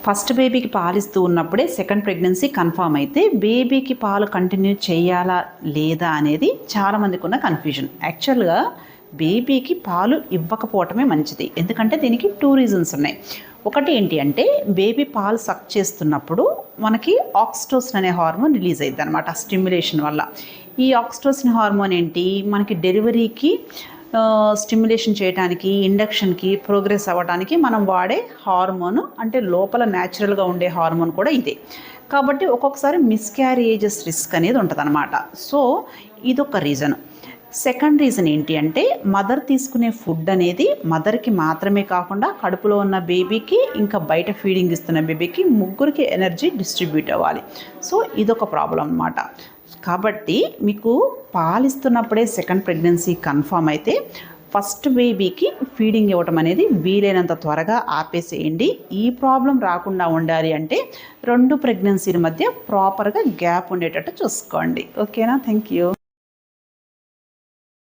First బేబీకి పాలిస్తూ ఉన్నప్పుడే second pregnancy confirm అయితే బేబీకి పాలు కంటిన్యూ చేయాలా లేదా అనేది చాలామందికి ఉన్న కన్ఫ్యూజన్. యాక్చువల్గా బేబీకి పాలు ఇవ్వకపోవటమే మంచిది. ఎందుకంటే దీనికి 2 రీజన్స్ ఉన్నాయి. ఒకటి ఏంటి అంటే బేబీ పాలు సక్ చేస్తున్నప్పుడు మనకి ఆక్సిటోసిన్ అనే హార్మోన్ రిలీజ్ అయ్యిద్ది అనమాట స్టిమ్యులేషన్ వల్ల. ఈ ఆక్సిటోసిన్ హార్మోన్ ఏంటి, మనకి డెలివరీకి స్టిమ్యులేషన్ చేయడానికి, ఇండక్షన్కి, ప్రోగ్రెస్ అవ్వడానికి మనం వాడే హార్మోను, అంటే లోపల న్యాచురల్గా ఉండే హార్మోన్ కూడా ఇదే. కాబట్టి ఒక్కొక్కసారి మిస్క్యారేజెస్ రిస్క్ అనేది ఉంటుంది అనమాట. సో ఇదొక రీజన్. సెకండ్ రీజన్ ఏంటి అంటే మదర్ తీసుకునే ఫుడ్ అనేది మదర్కి మాత్రమే కాకుండా కడుపులో ఉన్న బేబీకి, ఇంకా బయట ఫీడింగ్ ఇస్తున్న బేబీకి, ముగ్గురికి ఎనర్జీ డిస్ట్రిబ్యూట్ అవ్వాలి. సో ఇదొక ప్రాబ్లం అన్నమాట. కాబట్టి మీకు పాలిస్తున్నప్పుడే సెకండ్ ప్రెగ్నెన్సీ కన్ఫామ్ అయితే ఫస్ట్ బేబీకి ఫీడింగ్ ఇవ్వటం అనేది వీలైనంత త్వరగా ఆపేసేయండి. ఈ ప్రాబ్లం రాకుండా ఉండాలి అంటే 2 ప్రెగ్నెన్సీల మధ్య ప్రాపర్గా గ్యాప్ ఉండేటట్టు చూసుకోండి. ఓకేనా? Thank you.